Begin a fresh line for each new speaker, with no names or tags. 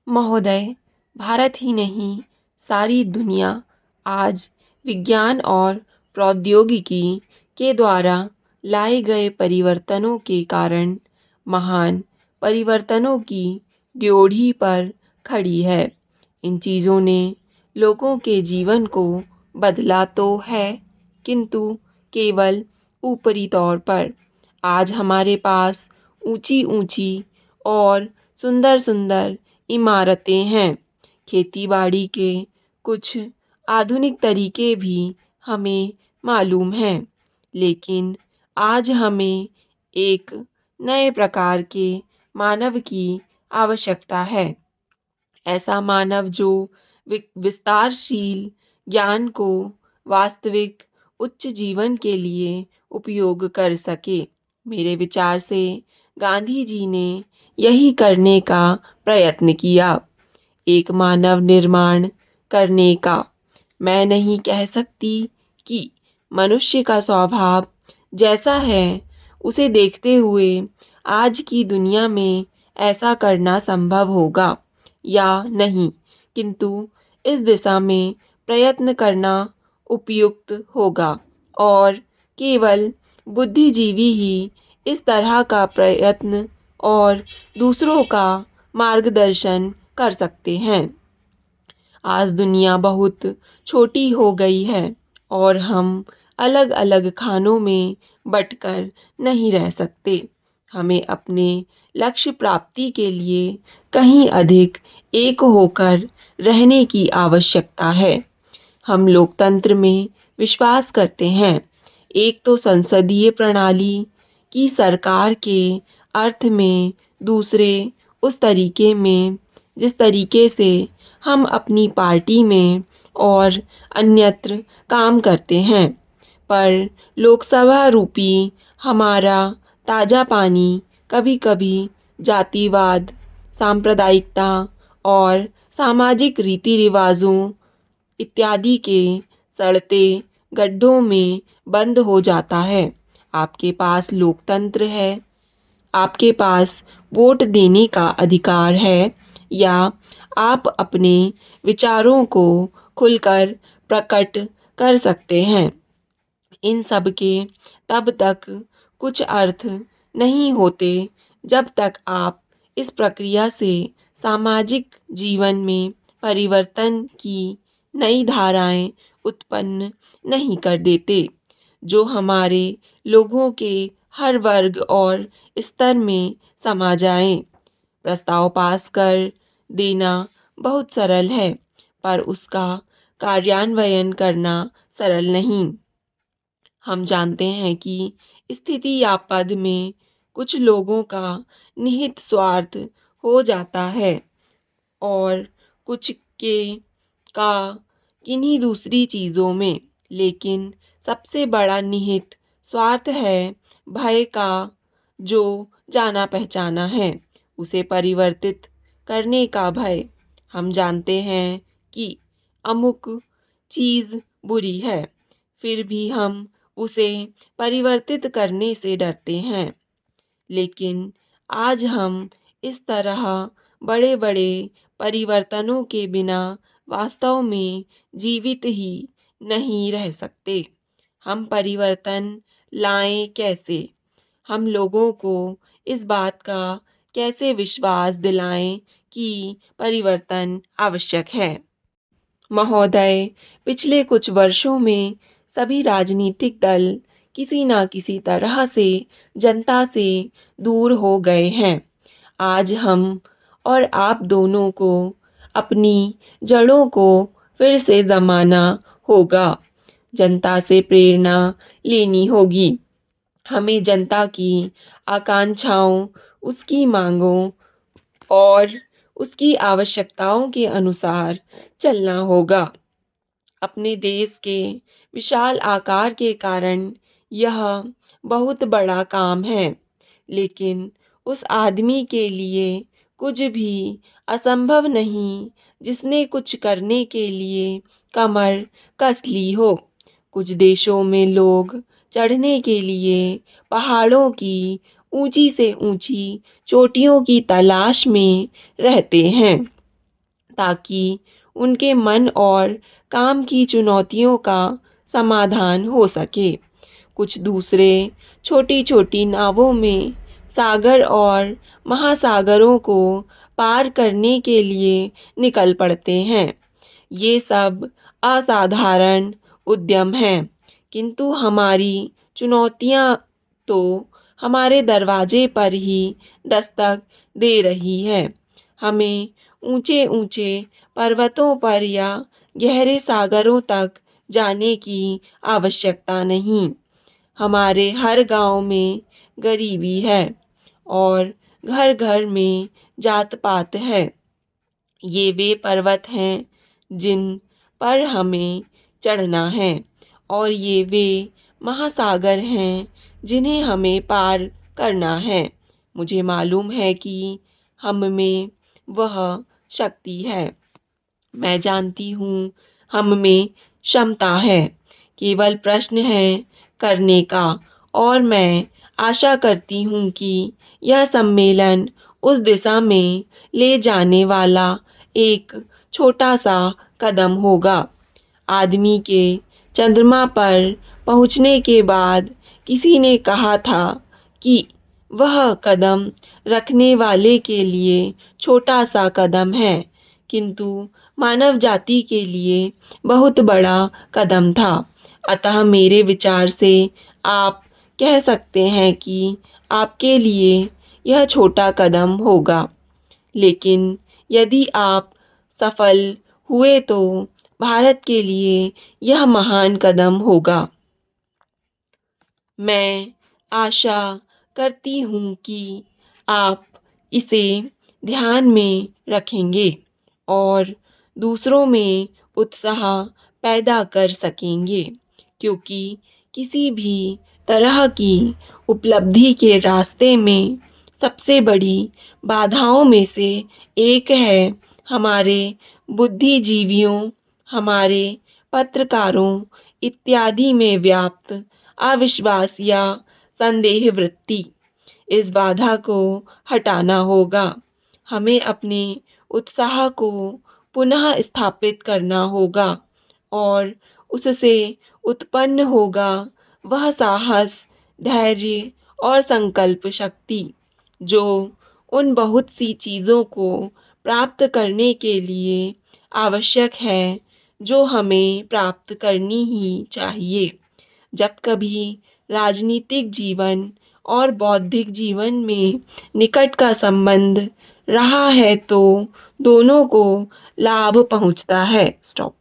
महोदय, भारत ही नहीं, सारी दुनिया आज विज्ञान और प्रौद्योगिकी के द्वारा लाए गए परिवर्तनों के कारण महान परिवर्तनों की ड्योढ़ी पर खड़ी है। इन चीज़ों ने लोगों के जीवन को बदला तो है, किंतु केवल ऊपरी तौर पर। आज हमारे पास ऊंची-ऊंची और सुंदर-सुंदर इमारतें हैं। खेती-बाड़ी के कुछ आधुनिक तरीके भी हमें मालूम हैं, लेकिन आज हमें एक नए प्रकार के मानव की आवश्यकता है। ऐसा मानव जो विस्तारशील ज्ञान को वास्तविक उच्च जीवन के लिए उपयोग कर सके। मेरे विचार से गांधी जी ने यही करने का प्रयत्न किया, एक मानव निर्माण करने का। मैं नहीं कह सकती कि मनुष्य का स्वभाव जैसा है उसे देखते हुए आज की दुनिया में ऐसा करना संभव होगा या नहीं, किंतु इस दिशा में प्रयत्न करना उपयुक्त होगा और केवल बुद्धिजीवी ही इस तरह का प्रयत्न और दूसरों का मार्गदर्शन कर सकते हैं। आज दुनिया बहुत छोटी हो गई है और हम अलग अलग खानों में बंटकर नहीं रह सकते। हमें अपने लक्ष्य प्राप्ति के लिए कहीं अधिक एक होकर रहने की आवश्यकता है। हम लोकतंत्र में विश्वास करते हैं। एक तो संसदीय प्रणाली की सरकार के अर्थ में, दूसरे उस तरीके में जिस तरीके से हम अपनी पार्टी में और अन्यत्र काम करते हैं। पर लोकसभा रूपी हमारा ताज़ा पानी कभी-कभी जातिवाद, सांप्रदायिकता और सामाजिक रीति रिवाजों इत्यादि के सड़ते गड्ढों में बंद हो जाता है। आपके पास लोकतंत्र है, आपके पास वोट देने का अधिकार है, या आप अपने विचारों को खुलकर प्रकट कर सकते हैं। इन सब के तब तक कुछ अर्थ नहीं होते जब तक आप इस प्रक्रिया से सामाजिक जीवन में परिवर्तन की नई धाराएं उत्पन्न नहीं कर देते, जो हमारे लोगों के हर वर्ग और स्तर में समा जाएं। प्रस्ताव पास कर देना बहुत सरल है, पर उसका कार्यान्वयन करना सरल नहीं। हम जानते हैं कि स्थिति या पद में कुछ लोगों का निहित स्वार्थ हो जाता है और कुछ के का किन्हीं दूसरी चीज़ों में, लेकिन सबसे बड़ा निहित स्वार्थ है भय का, जो जाना पहचाना है, उसे परिवर्तित करने का भय। हम जानते हैं कि अमुक चीज़ बुरी है, फिर भी हम उसे परिवर्तित करने से डरते हैं। लेकिन आज हम इस तरह बड़े बड़े परिवर्तनों के बिना वास्तव में जीवित ही नहीं रह सकते। हम परिवर्तन लाएं कैसे? हम लोगों को इस बात का कैसे विश्वास दिलाएं कि परिवर्तन आवश्यक है? महोदय, पिछले कुछ वर्षों में सभी राजनीतिक दल किसी न किसी तरह से जनता से दूर हो गए हैं। आज हम और आप दोनों को अपनी जड़ों को फिर से जमाना होगा। जनता से प्रेरणा लेनी होगी। हमें जनता की आकांक्षाओं, उसकी मांगों और उसकी आवश्यकताओं के अनुसार चलना होगा। अपने देश के विशाल आकार के कारण यह बहुत बड़ा काम है, लेकिन उस आदमी के लिए कुछ भी असंभव नहीं जिसने कुछ करने के लिए कमर कस ली हो। कुछ देशों में लोग चढ़ने के लिए पहाड़ों की ऊंची से ऊंची चोटियों की तलाश में रहते हैं। ताकि उनके मन और काम की चुनौतियों का समाधान हो सके। कुछ दूसरे छोटी-छोटी नावों में सागर और महासागरों को पार करने के लिए निकल पड़ते हैं। ये सब असाधारण उद्यम हैं, किंतु हमारी चुनौतियाँ तो हमारे दरवाजे पर ही दस्तक दे रही है। हमें ऊंचे-ऊंचे पर्वतों पर या गहरे सागरों तक जाने की आवश्यकता नहीं। हमारे हर गांव में गरीबी है और घर-घर में जात-पात है। ये वे पर्वत हैं जिन पर हमें चढ़ना है और ये वे महासागर हैं जिन्हें हमें पार करना है। मुझे मालूम है कि हम में वह शक्ति है। मैं जानती हूँ हम में क्षमता है। केवल प्रश्न है करने का और मैं आशा करती हूँ कि यह सम्मेलन उस दिशा में ले जाने वाला एक छोटा सा कदम होगा। आदमी के चंद्रमा पर पहुँचने के बाद किसी ने कहा था कि वह कदम रखने वाले के लिए छोटा सा कदम है, किंतु मानव जाति के लिए बहुत बड़ा कदम था। अतः मेरे विचार से आप कह सकते हैं कि आपके लिए यह छोटा कदम होगा, लेकिन यदि आप सफल हुए तो भारत के लिए यह महान कदम होगा। मैं आशा करती हूँ कि आप इसे ध्यान में रखेंगे और दूसरों में उत्साह पैदा कर सकेंगे, क्योंकि किसी भी तरह की उपलब्धि के रास्ते में सबसे बड़ी बाधाओं में से एक है हमारे बुद्धिजीवियों, हमारे पत्रकारों इत्यादि में व्याप्त अविश्वास या संदेह वृत्ति। इस बाधा को हटाना होगा। हमें अपने उत्साह को पुनः स्थापित करना होगा और उससे उत्पन्न होगा वह साहस, धैर्य और संकल्प शक्ति जो उन बहुत सी चीज़ों को प्राप्त करने के लिए आवश्यक है, जो हमें प्राप्त करनी ही चाहिए। जब कभी राजनीतिक जीवन और बौद्धिक जीवन में निकट का संबंध रहा है तो दोनों को लाभ पहुंचता है। स्टॉप।